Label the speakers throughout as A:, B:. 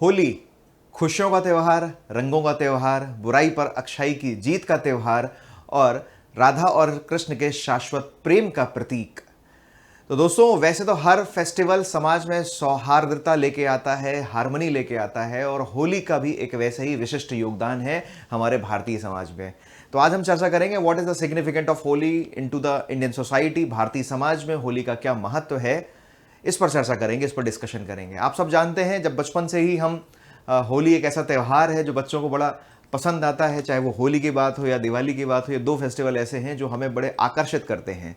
A: होली खुशियों का त्यौहार, रंगों का त्यौहार, बुराई पर अच्छाई की जीत का त्यौहार और राधा और कृष्ण के शाश्वत प्रेम का प्रतीक। तो दोस्तों, वैसे तो हर फेस्टिवल समाज में सौहार्दता लेके आता है, हार्मनी लेके आता है, और होली का भी एक वैसे ही विशिष्ट योगदान है हमारे भारतीय समाज में। तो आज हम चर्चा करेंगे what is the significant of Holi into the Indian society. Bharatiya Samaj में होली का क्या महत्व है, इस पर चर्चा करेंगे, इस पर डिस्कशन करेंगे। आप सब जानते हैं, जब बचपन से ही हम होली एक ऐसा त्यौहार है जो बच्चों को बड़ा पसंद आता है, चाहे वो होली की बात हो या दिवाली की बात हो। ये दो फेस्टिवल ऐसे हैं जो हमें बड़े आकर्षित करते हैं।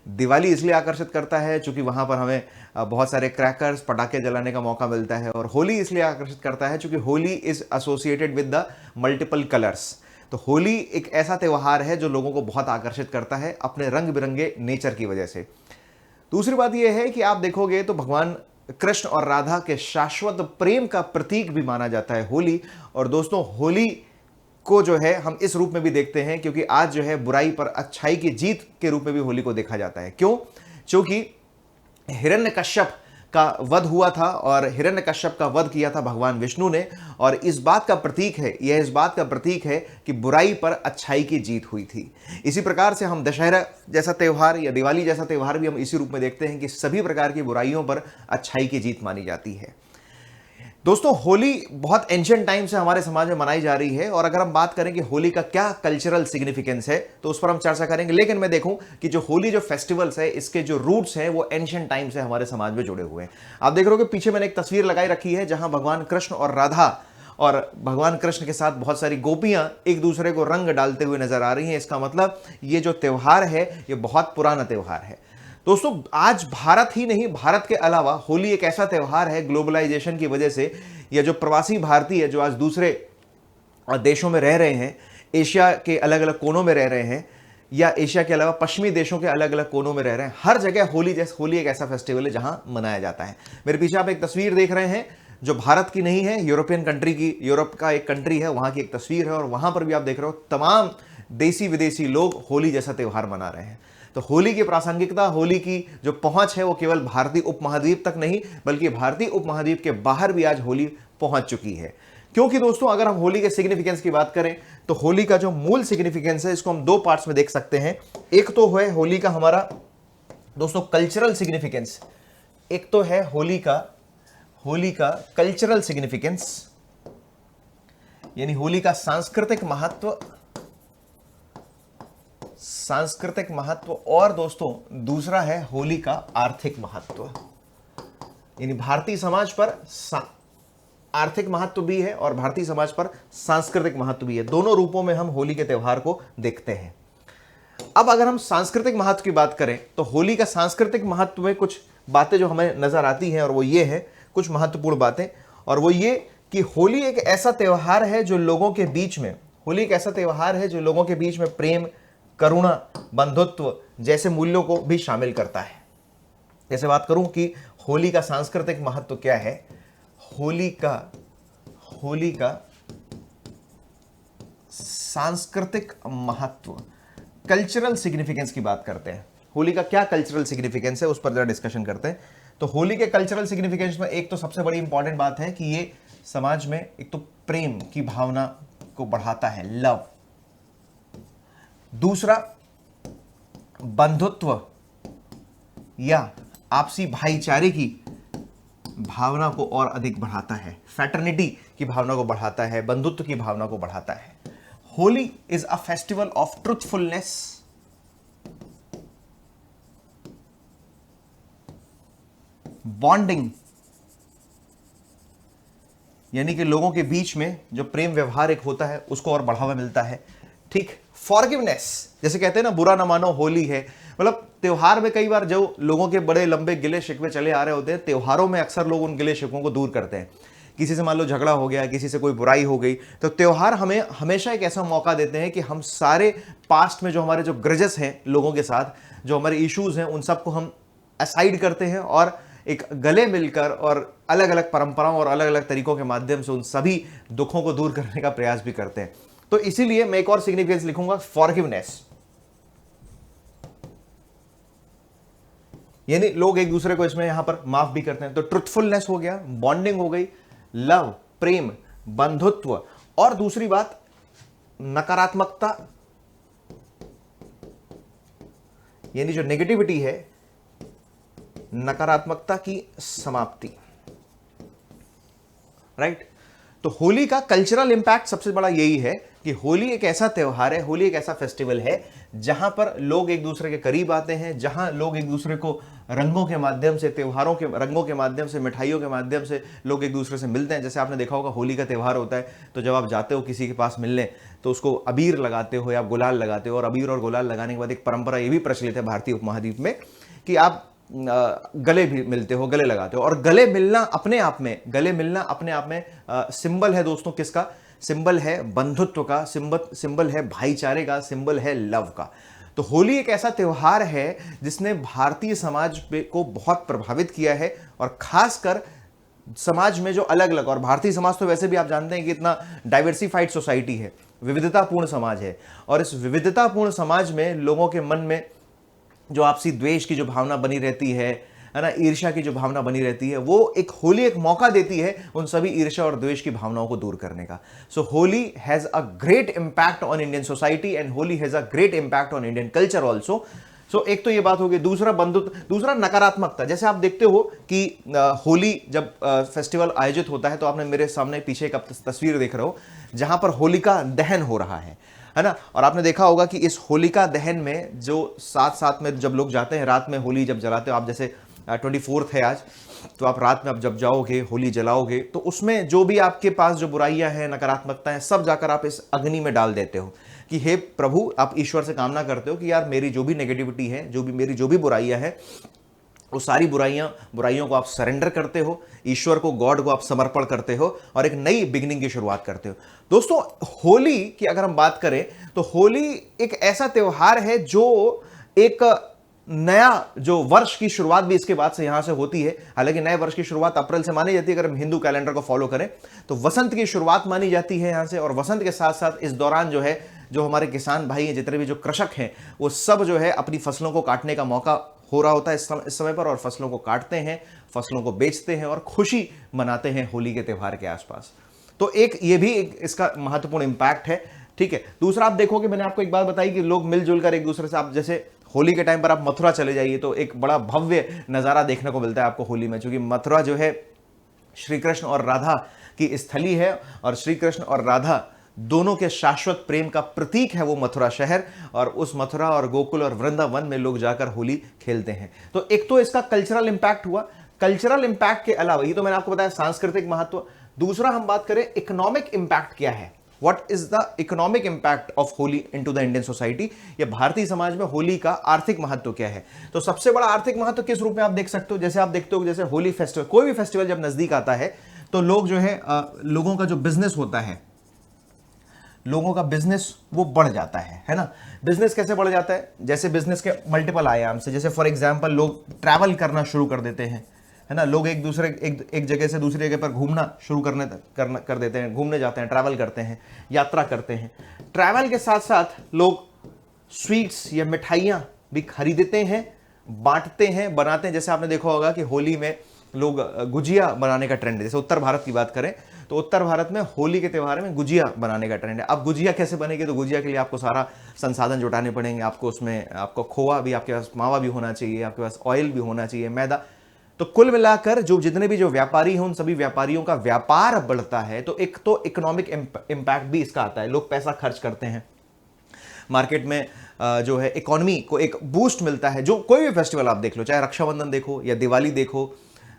A: दिवाली इसलिए आकर्षित करता है क्योंकि वहाँ पर हमें बहुत सारे क्रैकर्स, पटाखे जलाने का मौका मिलता है, और होली इसलिए आकर्षित करता है क्योंकि Holi is associated with the multiple colours. तो होली एक ऐसा त्यौहार है जो लोगों को बहुत आकर्षित करता है अपने रंग बिरंगे नेचर की वजह से। दूसरी बात यह है कि आप देखोगे तो भगवान कृष्ण और राधा के शाश्वत प्रेम का प्रतीक भी माना जाता है होली। और दोस्तों, होली को जो है हम इस रूप में भी देखते हैं क्योंकि आज जो है बुराई पर अच्छाई की जीत के रूप में भी होली को देखा जाता है। क्यों? क्योंकि हिरण्यकश्यप का वध हुआ था, और हिरण्यकश्यप का वध किया था भगवान विष्णु ने, और इस बात का प्रतीक है, यह इस बात का प्रतीक है कि बुराई पर अच्छाई की जीत हुई थी। इसी प्रकार से हम दशहरा जैसा त्यौहार या दिवाली जैसा त्यौहार भी हम इसी रूप में देखते हैं कि सभी प्रकार की बुराइयों पर अच्छाई की जीत मानी जाती है। दोस्तों, होली बहुत एंशिएंट टाइम से हमारे समाज में मनाई जा रही है, और अगर हम बात करें कि होली का क्या कल्चरल सिग्निफिकेंस है तो उस पर हम चर्चा करेंगे। लेकिन मैं देखूं कि जो होली जो फेस्टिवल्स है, इसके जो रूट्स हैं वो एंशिएंट टाइम से हमारे समाज में जुड़े हुए हैं। आप देख रहे हो कि पीछे मैंने एक तस्वीर लगाई रखी है जहां भगवान कृष्ण और राधा और भगवान कृष्ण के साथ बहुत सारी गोपियां एक दूसरे को रंग डालते हुए नजर आ रही हैं। इसका मतलब ये जो त्यौहार है ये बहुत पुराना त्यौहार है। दोस्तों, आज भारत ही नहीं, भारत के अलावा होली एक ऐसा त्यौहार है ग्लोबलाइजेशन की वजह से, या जो प्रवासी भारतीय जो आज दूसरे देशों में रह रहे हैं, एशिया के अलग अलग कोनों में रह रहे हैं, या एशिया के अलावा पश्चिमी देशों के अलग अलग कोनों में रह रहे हैं, हर जगह होली एक ऐसा फेस्टिवल है जहां मनाया जाता है। मेरे पीछे आप एक तस्वीर देख रहे हैं जो भारत की नहीं है, यूरोपियन कंट्री की, यूरोप का एक कंट्री है, वहां की एक तस्वीर है, और वहां पर भी आप देख रहे हो तमाम देसी विदेशी लोग होली जैसा त्यौहार मना रहे हैं। तो होली की प्रासंगिकता, होली की जो पहुंच है वो केवल भारतीय उपमहाद्वीप तक नहीं बल्कि भारतीय उपमहाद्वीप के बाहर भी आज होली पहुंच चुकी है। क्योंकि दोस्तों, अगर हम होली के सिग्निफिकेंस की बात करें तो होली का जो मूल सिग्निफिकेंस है इसको हम दो पार्ट्स में देख सकते हैं। एक तो है होली का हमारा दोस्तों कल्चरल सिग्निफिकेंस, एक तो है होली का कल्चरल सिग्निफिकेंस, यानी होली का सांस्कृतिक महत्व, और दोस्तों दूसरा है होली का आर्थिक महत्व। यानी भारतीय समाज पर आर्थिक महत्व भी है और भारतीय समाज पर सांस्कृतिक महत्व भी है। दोनों रूपों में हम होली के त्यौहार को देखते हैं। अब अगर हम सांस्कृतिक महत्व की बात करें तो होली का सांस्कृतिक महत्व में कुछ बातें जो हमें नजर आती हैं, और वो ये है, कुछ महत्वपूर्ण बातें, और वो ये कि होली एक ऐसा त्यौहार है जो लोगों के बीच में प्रेम, करुणा, बंधुत्व जैसे मूल्यों को भी शामिल करता है। जैसे बात करूं कि होली का सांस्कृतिक महत्व क्या है, होली का सांस्कृतिक महत्व, कल्चरल सिग्निफिकेंस की बात करते हैं। होली का क्या कल्चरल सिग्निफिकेंस है उस पर जरा डिस्कशन करते हैं। तो होली के कल्चरल सिग्निफिकेंस में एक तो सबसे बड़ी इंपॉर्टेंट बात है कि ये समाज में एक तो प्रेम की भावना को बढ़ाता है, लव। दूसरा, बंधुत्व या आपसी भाईचारे की भावना को और अधिक बढ़ाता है, फ्रैटर्निटी की भावना को बढ़ाता है, बंधुत्व की भावना को बढ़ाता है। Holi is a festival of truthfulness, bonding, यानी कि लोगों के बीच में जो प्रेम व्यवहार एक होता है उसको और बढ़ावा मिलता है। ठीक, फॉरगिवनेस, जैसे कहते हैं ना, बुरा ना मानो होली है। मतलब त्योहार में कई बार जो लोगों के बड़े लंबे गिले शिकवे चले आ रहे होते हैं, त्योहारों में अक्सर लोग उन गिले शिकवों को दूर करते हैं। किसी से मान लो झगड़ा हो गया, किसी से कोई बुराई हो गई, तो त्योहार हमें हमेशा एक ऐसा मौका देते हैं कि हम सारे पास्ट में जो हमारे जो ग्रजेस हैं लोगों के साथ, जो हमारे इश्यूज हैं, उन सबको हम असाइड करते हैं और एक गले मिलकर और अलग अलग परंपराओं और अलग अलग तरीकों के माध्यम से उन सभी दुखों को दूर करने का प्रयास भी करते हैं। तो इसीलिए मैं एक और सिग्निफिकेंस लिखूंगा, फॉरगिवनेस, यानी लोग एक दूसरे को इसमें यहां पर माफ भी करते हैं। तो ट्रुथफुलनेस हो गया, बॉन्डिंग हो गई, लव, प्रेम, बंधुत्व, और दूसरी बात नकारात्मकता, यानी जो नेगेटिविटी है, नकारात्मकता की समाप्ति। राइट? तो होली का कल्चरल इंपैक्ट सबसे बड़ा यही है कि होली एक ऐसा त्योहार है, होली एक ऐसा फेस्टिवल है जहां पर लोग एक दूसरे के करीब आते हैं, जहां लोग एक दूसरे को रंगों के माध्यम से, त्योहारों के रंगों के माध्यम से, मिठाइयों के माध्यम से लोग एक दूसरे से मिलते हैं। जैसे आपने देखा होगा होली का त्यौहार होता है तो जब आप जाते हो किसी के पास मिलने तो उसको अबीर लगाते हो या गुलाल लगाते हो, और अबीर और गुलाल लगाने के बाद एक परंपरा ये भी प्रचलित है भारतीय उपमहाद्वीप में कि आप गले भी मिलते हो, गले लगाते हो। और गले मिलना अपने आप में सिंबल है दोस्तों, किसका सिंबल है? बंधुत्व का, सिंबल है भाईचारे का, सिंबल है लव का। तो होली एक ऐसा त्योहार है जिसने भारतीय समाज को बहुत प्रभावित किया है, और खासकर समाज में जो अलग अलग, और भारतीय समाज तो वैसे भी आप जानते हैं कि इतना डाइवर्सिफाइड सोसाइटी है, विविधतापूर्ण समाज है, और इस विविधतापूर्ण समाज में लोगों के मन में जो आपसी द्वेष की जो भावना बनी रहती है ना, ईर्ष्या की जो भावना बनी रहती है, वो एक होली एक मौका देती है उन सभी ईर्ष्या और द्वेष की भावनाओं को दूर करने का। So Holi has a great impact on Indian society and Holi has a great impact on Indian culture also. So एक तो ये बात हो गई। दूसरा बंधुत्व, दूसरा नकारात्मकता। जैसे आप देखते हो कि होली जब फेस्टिवल आयोजित होता है तो आपने मेरे सामने पीछे एक तस्वीर देख रहे हो जहां पर होलिका दहन हो रहा है ना। और आपने देखा होगा कि इस होलिका दहन में जो साथ साथ में जब लोग जाते हैं, रात में होली जब जलाते हो आप, जैसे 24 है आज, तो आप रात में आप जब जाओगे होली जलाओगे तो उसमें जो भी आपके पास जो बुराइयां हैं, नकारात्मकता है, सब जाकर आप इस अग्नि में डाल देते हो कि हे प्रभु, आप ईश्वर से कामना करते हो कि यार मेरी जो भी नेगेटिविटी है, मेरी जो भी बुराइयां हैं, वो सारी बुराइयों को आप सरेंडर करते हो, ईश्वर को, गॉड को आप समर्पण करते हो और एक नई बिगिनिंग की शुरुआत करते हो। दोस्तों होली की अगर हम बात करें तो होली एक ऐसा त्योहार है जो एक नया जो वर्ष की शुरुआत भी इसके बाद से यहां से होती है। हालांकि नए वर्ष की शुरुआत अप्रैल से मानी जाती है, अगर हम हिंदू कैलेंडर को फॉलो करें तो वसंत की शुरुआत मानी जाती है यहां से। और वसंत के साथ साथ इस दौरान जो है, जो हमारे किसान भाई हैं, जितने भी जो कृषक हैं, वो सब जो है अपनी फसलों को काटने का मौका हो रहा होता है इस समय पर, और फसलों को काटते हैं, फसलों को बेचते हैं और खुशी मनाते हैं होली के त्यौहार के आसपास। तो एक ये भी एक इसका महत्वपूर्ण इंपैक्ट है। ठीक है। दूसरा आप देखोगे, मैंने आपको एक बात बताई कि लोग मिलजुल कर एक दूसरे से, आप जैसे होली के टाइम पर आप मथुरा चले जाइए तो एक बड़ा भव्य नजारा देखने को मिलता है आपको होली में, क्योंकि मथुरा जो है श्री कृष्ण और राधा की स्थली है, और श्री कृष्ण और राधा दोनों के शाश्वत प्रेम का प्रतीक है वो मथुरा शहर। और उस मथुरा और गोकुल और वृंदावन में लोग जाकर होली खेलते हैं। तो एक तो इसका कल्चरल इंपैक्ट हुआ। कल्चरल इंपैक्ट के अलावा, ये तो मैंने आपको बताया सांस्कृतिक महत्व। दूसरा हम बात करें इकोनॉमिक इंपैक्ट क्या है, what is the economic impact of Holi into the Indian society, या भारतीय समाज में होली का आर्थिक महत्व क्या है। तो सबसे बड़ा आर्थिक महत्व किस रूप में आप देख सकते हो, जैसे आप देखते हो जैसे होली फेस्टिवल, कोई भी फेस्टिवल जब नजदीक आता है तो लोग जो है लोगों का जो बिजनेस होता है, लोगों का बिजनेस वो बढ़ जाता है ना। बिजनेस कैसे बढ़ जाता है, जैसे बिजनेस के मल्टीपल आयाम से, जैसे फॉर एग्जांपल लोग ट्रैवल करना शुरू कर देते हैं, है ना। लोग एक जगह से दूसरी जगह पर घूमना शुरू कर देते हैं, घूमने जाते हैं, ट्रैवल करते हैं, यात्रा करते हैं। ट्रैवल के साथ साथ लोग स्वीट्स या मिठाइयाँ भी खरीदते हैं, बांटते हैं, बनाते हैं। जैसे आपने देखा होगा कि होली में लोग गुजिया बनाने का ट्रेंड है। जैसे उत्तर भारत की बात करें तो उत्तर भारत में होली के त्यौहार में गुजिया बनाने का ट्रेंड है। अब गुजिया कैसे बनेगी, तो गुजिया के लिए आपको सारा संसाधन जुटाने पड़ेंगे। आपको उसमें आपको खोआ भी, आपके पास मावा भी होना चाहिए, आपके पास ऑयल भी होना चाहिए, मैदा। तो कुल मिलाकर जो जितने भी जो व्यापारी हैं उन सभी व्यापारियों का व्यापार बढ़ता है। तो एक तो इकोनॉमिक इंपैक्ट भी इसका आता है, लोग पैसा खर्च करते हैं मार्केट में, जो है इकोनॉमी को एक बूस्ट मिलता है। जो कोई भी फेस्टिवल आप देख लो, चाहे रक्षाबंधन देखो या दिवाली देखो,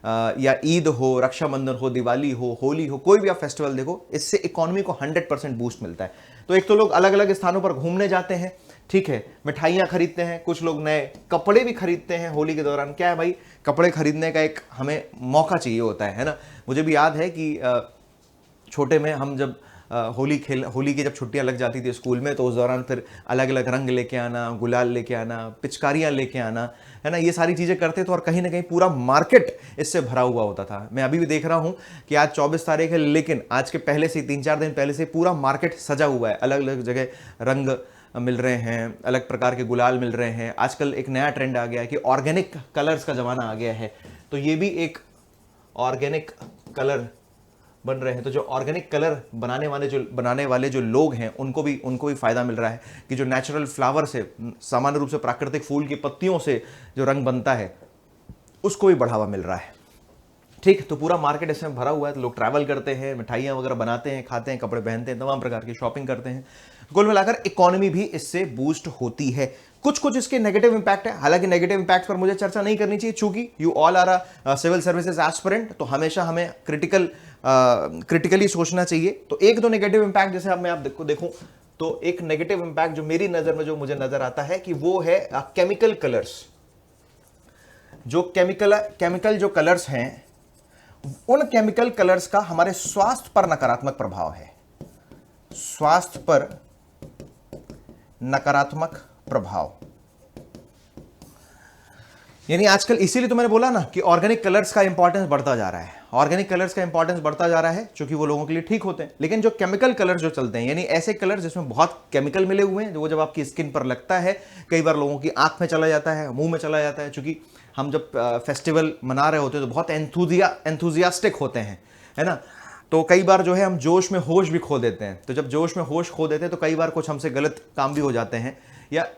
A: या ईद हो, रक्षाबंधन हो, दिवाली हो, होली हो, कोई भी आप फेस्टिवल देखो, इससे इकोनॉमी को 100% बूस्ट मिलता है। तो एक तो लोग अलग अलग स्थानों पर घूमने जाते हैं, ठीक है, मिठाइयाँ खरीदते हैं, कुछ लोग नए कपड़े भी खरीदते हैं होली के दौरान। क्या है भाई, कपड़े खरीदने का एक हमें मौका चाहिए होता है ना। मुझे भी याद है कि छोटे में हम जब होली की जब छुट्टियां लग जाती थी स्कूल में, तो उस दौरान फिर अलग अलग रंग लेके आना, गुलाल लेके आना, पिचकारियां लेके आना, है ना, ये सारी चीज़ें करते थे। और कहीं ना कहीं पूरा मार्केट इससे भरा हुआ होता था। मैं अभी भी देख रहा हूँ कि आज 24 तारीख है, लेकिन आज के पहले से 3-4 दिन पहले से पूरा मार्केट सजा हुआ है। अलग अलग जगह रंग मिल रहे हैं, अलग प्रकार के गुलाल मिल रहे हैं। आजकल एक नया ट्रेंड आ गया है कि ऑर्गेनिक कलर्स का ज़माना आ गया है। तो ये भी एक ऑर्गेनिक कलर बन रहे हैं, तो जो ऑर्गेनिक कलर बनाने वाले जो लोग हैं उनको भी फ़ायदा मिल रहा है कि जो नेचुरल फ्लावर से, सामान्य रूप से प्राकृतिक फूल की पत्तियों से जो रंग बनता है उसको भी बढ़ावा मिल रहा है। ठीक, तो पूरा मार्केट इसमें भरा हुआ है। तो लोग ट्रैवल करते हैं, मिठाइयाँ वगैरह बनाते हैं, खाते हैं, कपड़े पहनते हैं, तमाम प्रकार की शॉपिंग करते हैं। कुल मिलाकर इकोनॉमी भी इससे बूस्ट होती है। कुछ इसके नेगेटिव इंपैक्ट है, हालांकि नेगेटिव इंपैक्ट पर मुझे चर्चा नहीं करनी चाहिए, चूंकि you all are civil services aspirant, तो हमेशा हमें क्रिटिकली सोचना चाहिए। तो एक दो नेगेटिव इंपैक्ट जैसे अब मैं आपको देखूं, तो एक नेगेटिव इंपैक्ट जो मेरी नजर में जो मुझे नजर आता है कि वो है केमिकल कलर्स। जो केमिकल जो कलर्स हैं, उन केमिकल कलर्स का हमारे स्वास्थ्य पर नकारात्मक प्रभाव है। स्वास्थ्य पर नकारात्मक प्रभाव, यानी आजकल इसीलिए तो मैंने बोला ना कि ऑर्गेनिक कलर्स का इंपॉर्टेंस बढ़ता जा रहा है। ऑर्गेनिक कलर्स का इंपॉर्टेंस बढ़ता जा रहा है क्योंकि वो लोगों के लिए ठीक होते हैं। लेकिन जो केमिकल कलर्स जो चलते हैं, यानी ऐसे कलर्स जिसमें बहुत केमिकल मिले हुए हैं, जो जब आपकी स्किन पर लगता है, कई बार लोगों की आंख में चला जाता है, मुंह में चला जाता है। चूंकि हम जब फेस्टिवल मना रहे होते हैं तो बहुत एंथुजियास्टिक होते हैं, है ना, तो कई बार जो है हम जोश में होश भी खो देते हैं। तो जब जोश में होश खो देते हैं तो कई बार कुछ हमसे गलत काम भी हो जाते हैं, या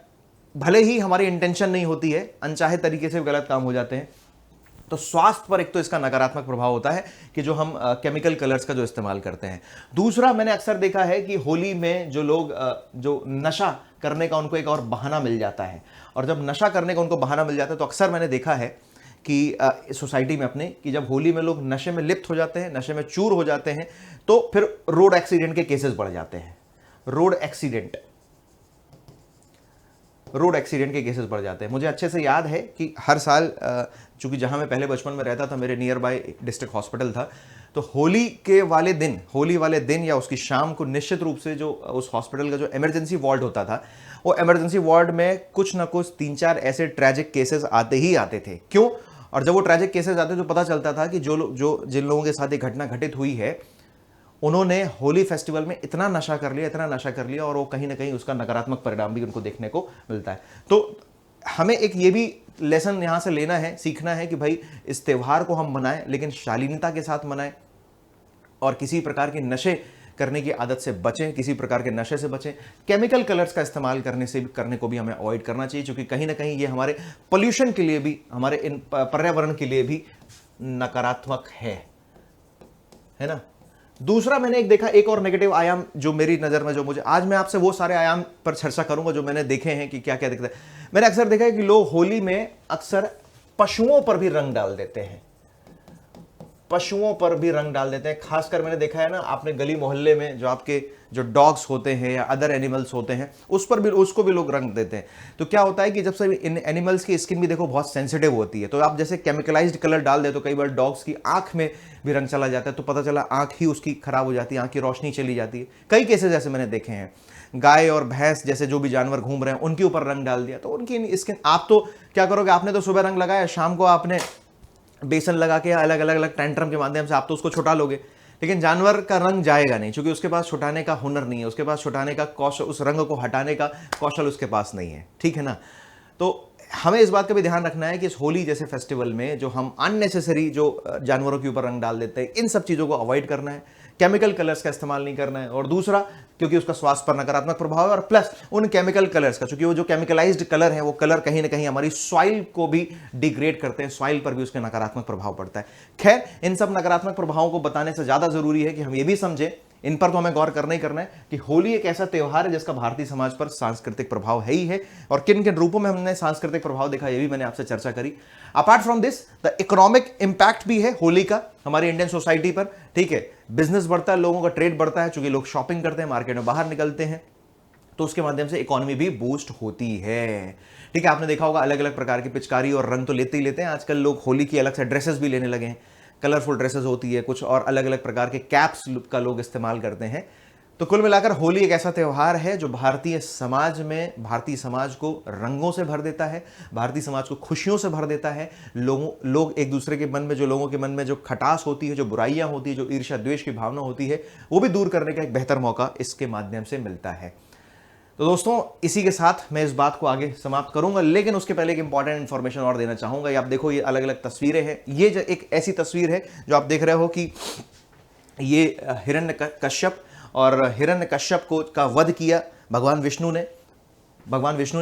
A: भले ही हमारी इंटेंशन नहीं होती है, अनचाहे तरीके से गलत काम हो जाते हैं। तो स्वास्थ्य पर एक तो इसका नकारात्मक प्रभाव होता है कि जो हम केमिकल कलर्स का जो इस्तेमाल करते हैं। दूसरा, मैंने अक्सर देखा है कि होली में जो लोग जो नशा करने का उनको एक और बहाना मिल जाता है, और जब नशा करने का उनको बहाना मिल जाता है तो अक्सर मैंने देखा है कि सोसाइटी में अपने कि जब होली में लोग नशे में लिप्त हो जाते हैं, नशे में चूर हो जाते हैं, तो फिर रोड एक्सीडेंट के केसेस बढ़ जाते हैं। रोड एक्सीडेंट के केसेस बढ़ जाते हैं। मुझे अच्छे से याद है कि हर साल, चूंकि जहां मैं पहले बचपन में रहता था, मेरे नियर बाय डिस्ट्रिक्ट हॉस्पिटल था, तो होली वाले दिन या उसकी शाम को निश्चित रूप से जो उस हॉस्पिटल का जो इमरजेंसी वार्ड होता था, वो इमरजेंसी वार्ड में कुछ ना कुछ 3-4 ऐसे ट्रैजिक केसेस आते ही आते थे। क्यों? और जब वो ट्रैजिक केसेस आते तो पता चलता था कि जिन लोगों के साथ ये घटना घटित हुई है, उन्होंने होली फेस्टिवल में इतना नशा कर लिया, और वो कहीं ना कहीं उसका नकारात्मक परिणाम भी उनको देखने को मिलता है। तो हमें एक ये भी लेसन यहां से लेना है, सीखना है कि भाई इस त्यौहार को हम मनाएं, लेकिन शालीनता के साथ मनाएं, और किसी प्रकार के नशे करने की आदत से बचें, किसी प्रकार के नशे से बचें। केमिकल कलर्स का इस्तेमाल करने को भी हमें अवॉइड करना चाहिए, क्योंकि कहीं ना कहीं ये हमारे पोल्यूशन के लिए भी, हमारे इन पर्यावरण के लिए भी नकारात्मक है ना। दूसरा, मैंने देखा एक और नेगेटिव आयाम जो मेरी नजर में, जो मुझे आज मैं आपसे वो सारे आयाम पर चर्चा करूंगा जो मैंने देखे हैं कि क्या क्या दिखता है। मैंने अक्सर देखा है कि लोग होली में अक्सर पशुओं पर भी रंग डाल देते हैं। खासकर मैंने देखा है ना, आपने गली मोहल्ले में जो आपके जो डॉग्स होते हैं या अदर एनिमल्स होते हैं, उसको भी लोग रंग देते हैं। तो क्या होता है कि जब से इन एनिमल्स की स्किन भी देखो बहुत सेंसिटिव होती है, तो आप जैसे केमिकलाइज्ड कलर डाल दे तो कई बार डॉग्स की आंख में भी रंग चला जाता है, तो पता चला आंख ही उसकी खराब हो जाती है, आंख की रोशनी चली जाती है। कई केसेस ऐसे मैंने देखे हैं। गाय और भैंस जैसे जो भी जानवर घूम रहे हैं, उनके ऊपर रंग डाल दिया, तो उनकी स्किन, आप तो क्या करोगे, आपने तो सुबह रंग लगाया, शाम को आपने बेसन लगा के अलग अलग टेंट्रम के माध्यम से आप तो उसको छुटा लोगे, लेकिन जानवर का रंग जाएगा नहीं, क्योंकि उसके पास छुटाने का हुनर नहीं है, उसके पास छुटाने का कौशल, उस रंग को हटाने का कौशल उसके पास नहीं है। ठीक है ना। तो हमें इस बात का भी ध्यान रखना है कि इस होली जैसे फेस्टिवल में जो हम अननेसेसरी जो जानवरों के ऊपर रंग डाल देते हैं, इन सब चीज़ों को अवॉइड करना है, केमिकल कलर्स का इस्तेमाल नहीं करना है। और दूसरा, क्योंकि उसका स्वास्थ्य पर नकारात्मक प्रभाव है, और प्लस उन केमिकल कलर्स का, क्योंकि वो जो केमिकलाइज्ड कलर है वो कलर कहीं ना कहीं हमारी सॉइल को भी डिग्रेड करते हैं, सॉइल पर भी उसके नकारात्मक प्रभाव पड़ता है। खैर, इन सब नकारात्मक प्रभावों को बताने से ज्यादा जरूरी है कि हम ये भी समझें, इन पर तो हमें गौर करना ही करना है कि होली एक ऐसा त्यौहार है जिसका भारतीय समाज पर सांस्कृतिक प्रभाव है ही है, और किन किन रूपों में हमने सांस्कृतिक प्रभाव देखा ये भी मैंने आपसे चर्चा करी। Apart from this, the economic impact भी है होली का हमारी इंडियन सोसाइटी पर। ठीक है, बिजनेस बढ़ता है, लोगों का ट्रेड बढ़ता है, क्योंकि लोग शॉपिंग करते हैं, मार्केट में बाहर निकलते हैं, तो उसके माध्यम से इकोनॉमी भी बूस्ट होती है। ठीक है, आपने देखा होगा अलग अलग प्रकार की पिचकारी और रंग तो लेते ही लेते हैं। आजकल लोग होली की अलग से ड्रेसेस भी लेने लगे हैं, कलरफुल ड्रेसेस होती है कुछ, और अलग अलग प्रकार के कैप्स का लोग इस्तेमाल करते हैं। तो कुल मिलाकर होली एक ऐसा त्यौहार है जो भारतीय समाज को रंगों से भर देता है, भारतीय समाज को खुशियों से भर देता है। लोग एक दूसरे के मन में, जो लोगों के मन में जो खटास होती है, जो बुराइयां होती है, जो ईर्ष्या द्वेष की भावना होती है, वो भी दूर करने का एक बेहतर मौका इसके माध्यम से मिलता है। तो दोस्तों, इसी के साथ मैं इस बात को आगे समाप्त करूंगा, लेकिन उसके पहले एक इंपॉर्टेंट इंफॉर्मेशन और देना चाहूंगा। ये आप देखो, ये अलग अलग तस्वीरें हैं। ये एक ऐसी तस्वीर है जो आप देख रहे हो कि ये हिरण्यकश्यप, और हिरण्यकश्यप को का वध किया भगवान विष्णु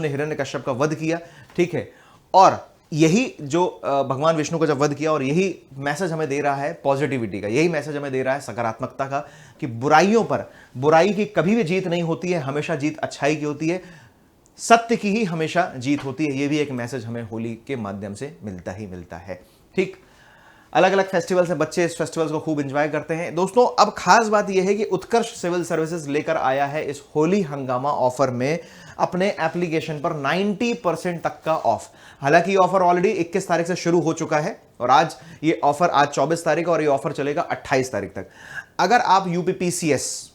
A: ने हिरण्यकश्यप का वध किया, ठीक है। और यही जो भगवान विष्णु को जब वध किया, और यही मैसेज हमें दे रहा है पॉजिटिविटी का, यही मैसेज हमें दे रहा है सकारात्मकता का, कि बुराइयों पर, बुराई की कभी भी जीत नहीं होती है, हमेशा जीत अच्छाई की होती है, सत्य की ही हमेशा जीत होती है। ये भी एक मैसेज हमें होली के माध्यम से मिलता ही मिलता है, ठीक। अलग अलग फेस्टिवल से बच्चे इस फेस्टिवल्स को खूब एंजॉय करते हैं। दोस्तों अब खास बात यह है कि उत्कर्ष सिविल सर्विसेज लेकर आया है इस होली हंगामा ऑफर में अपने एप्लीकेशन पर 90% तक का ऑफ। हालांकि ये ऑफर ऑलरेडी 21 तारीख से शुरू हो चुका है, और आज 24 तारीख और ये ऑफर चलेगा 28 तारीख तक। अगर आप यूपीपीसीएस,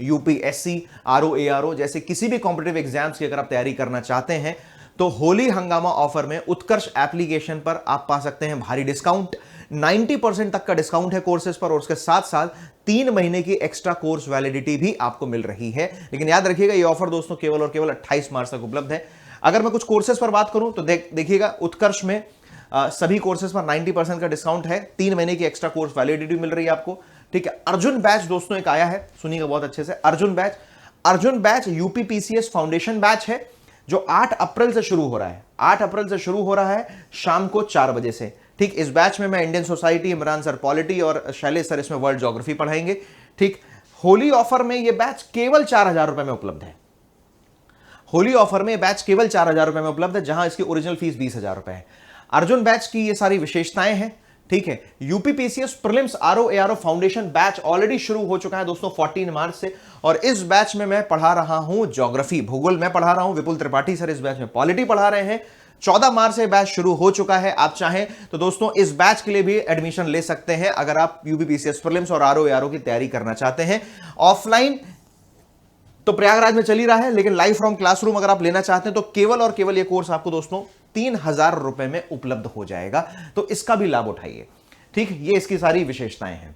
A: यूपीएससी, आरओ जैसे किसी भी कॉम्पिटिटिव एग्जाम्स की अगर आप तैयारी करना चाहते हैं, तो होली हंगामा ऑफर में उत्कर्ष एप्लीकेशन पर आप पा सकते हैं भारी डिस्काउंट। 90% तक का डिस्काउंट है कोर्सेज पर, और उसके साथ साथ 3 महीने की एक्स्ट्रा कोर्स वैलिडिटी भी आपको मिल रही है। लेकिन याद रखिएगा ये ऑफर दोस्तों केवल और केवल 28 मार्च तक उपलब्ध है। अगर मैं कुछ कोर्सेज पर बात करूं तो देखिएगा उत्कर्ष में सभी कोर्सेज पर 90% का डिस्काउंट है, 3 महीने की एक्स्ट्रा कोर्स वैलिडिटी मिल रही है आपको, ठीक है। अर्जुन बैच दोस्तों एक आया है, सुनिएगा बहुत अच्छे से। Arjun batch UPPCS foundation batch है, जो 8 अप्रैल से शुरू हो रहा है। 8 अप्रैल से शुरू हो रहा है शाम को 4 बजे से, ठीक। इस बैच में मैं Indian society, Imran sir polity और शैलेश सर इसमें वर्ल्ड ज्योग्राफी पढ़ाएंगे, ठीक। होली ऑफर में यह बैच केवल 4,000 रुपए में उपलब्ध है। होली ऑफर में बैच केवल 4,000 रुपए में उपलब्ध है, जहां इसकी ओरिजिनल फीस 20,000 रुपए है। अर्जुन बैच की ये सारी विशेषताएं हैं, ठीक है। UPPCS prelims RO foundation batch already शुरू हो चुका है दोस्तों 14 मार्च से, और इस बैच में मैं पढ़ा रहा हूं ज्योग्राफी, भूगोल मैं पढ़ा रहा हूं, विपुल त्रिपाठी सर इस बैच में पॉलिटी पढ़ा रहे हैं। 14 मार्च से बैच शुरू हो चुका है। आप चाहें तो दोस्तों इस बैच के लिए भी एडमिशन ले सकते हैं, अगर आप यूपीपीसीएस प्रीलिम्स और आरओ की तैयारी करना चाहते हैं। ऑफलाइन तो प्रयागराज में चल ही रहा है, लेकिन लाइव फ्रॉम क्लासरूम अगर आप लेना चाहते हैं तो केवल और केवल यह कोर्स आपको दोस्तों 3,000 रुपए में उपलब्ध हो जाएगा, तो इसका भी लाभ उठाइए, ठीक। ये इसकी सारी विशेषताएं हैं।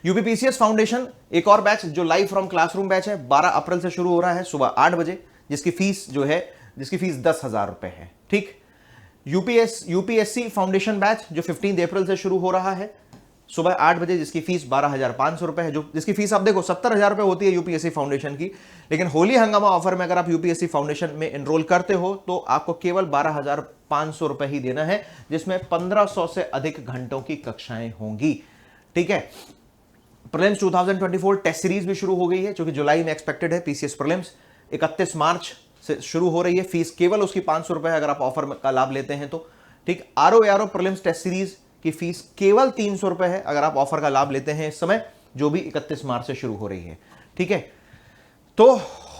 A: यूपीपीसीएस फाउंडेशन एक और बैच जो लाइव फ्रॉम क्लासरूम बैच है, 12 अप्रैल से शुरू हो रहा है सुबह 8 बजे, जिसकी फीस 10,000 रुपए है, ठीक। यूपीएससी फाउंडेशन बैच जो 15 अप्रैल से शुरू हो रहा है सुबह 8 बजे, जिसकी फीस 12,500 रुपए है, जिसकी फीस आप देखो 70,000 रुपए होती है यूपीएससी फाउंडेशन की। लेकिन होली हंगामा ऑफर में अगर आप यूपीएससी फाउंडेशन में एनरोल करते हो तो आपको केवल 12,500 रुपए ही देना है, जिसमें 1,500 से अधिक घंटों की कक्षाएं होंगी, ठीक है। प्रीलिम्स 2024 टेस्ट सीरीज भी शुरू हो गई है, जो कि जुलाई में एक्सपेक्टेड है। पीसीएस प्रीलिम्स 31 मार्च से शुरू हो रही है। फीस केवल उसकी 500 रुपए है अगर आप ऑफर का लाभ लेते हैं तो, ठीक। आरओ प्रीलिम्स टेस्ट सीरीज की फीस केवल 300 रुपए है अगर आप ऑफर का लाभ लेते हैं इस समय, जो भी 31 मार्च से शुरू हो रही है, ठीक है। तो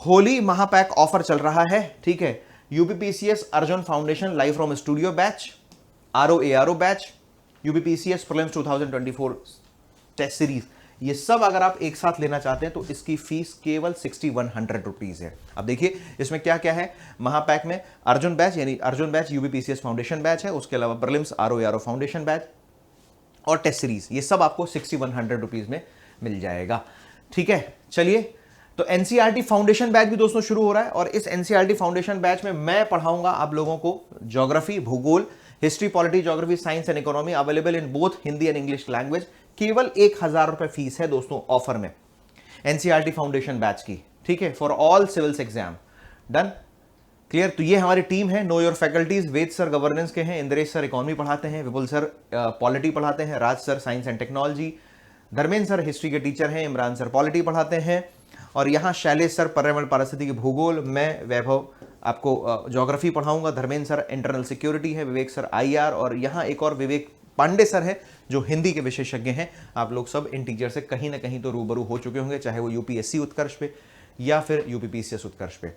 A: होली महापैक ऑफर चल रहा है, ठीक है। UPPCS Arjun foundation live from studio batch, RO batch, UPPCS prelims 2024 test series, ये सब अगर आप एक साथ लेना चाहते हैं तो इसकी फीस केवल 6,100 रुपीज है। अब देखिए इसमें क्या क्या है। महापैक में अर्जुन बैच यानी Arjun batch UPPCS foundation batch है, उसके अलावा प्रीलिम्स आरओ फाउंडेशन बैच और टेस्ट सीरीज, ये सब आपको 6,100 रुपीज में मिल जाएगा, ठीक है। चलिए, तो एनसीईआरटी फाउंडेशन बैच भी दोस्तों शुरू हो रहा है, और इस एनसीईआरटी फाउंडेशन बैच में मैं पढ़ाऊंगा आप लोगों को ज्योग्राफी, भूगोल, history, polity, geography, science and economy, available in both Hindi and English language. केवल 1,000 रुपए फीस है दोस्तों ऑफर में एनसीईआरटी फाउंडेशन बैच की, ठीक है, for all civils exam. Done, clear. तो ये हमारी टीम है, know your faculties. Ved sir governance के हैं, इंद्रेश सर इकोनॉमी पढ़ाते हैं, विपुल सर पॉलिटी पढ़ाते हैं, Raj sir science and technology, Dharmendra sir history के टीचर हैं, इमरान सर पॉलिटी पढ़ाते हैं, और यहाँ शैलेश सर पर्यावरण पारिस्थितिकी भूगोल, मैं वैभव आपको ज्योग्राफी पढ़ाऊंगा, धर्मेंद्र सर इंटरनल सिक्योरिटी है, विवेक सर आईआर, और यहाँ एक और विवेक पांडे सर है जो हिंदी के विशेषज्ञ हैं। आप लोग सब इन टीचर से कहीं ना कहीं तो रूबरू हो चुके होंगे, चाहे वो यूपीएससी उत्कर्ष पे या फिर यूपीपीसीएस उत्कर्ष पे।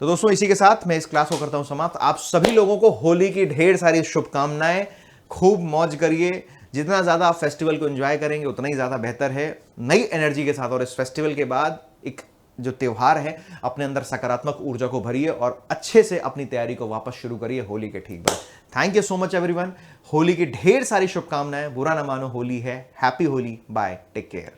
A: तो दोस्तों इसी के साथ मैं इस क्लास को करता हूं समाप्त। आप सभी लोगों को होली की ढेर सारी शुभकामनाएं, खूब मौज करिए। जितना ज्यादा आप फेस्टिवल को एंजॉय करेंगे उतना ही ज्यादा बेहतर है, नई एनर्जी के साथ। और इस फेस्टिवल के बाद एक जो त्योहार है, अपने अंदर सकारात्मक ऊर्जा को भरिए और अच्छे से अपनी तैयारी को वापस शुरू करिए होली के ठीक बाद। Thank you so much everyone. Holi की ढेर सारी शुभकामनाएं। बुरा ना मानो, होली है। Happy Holi, bye, take care.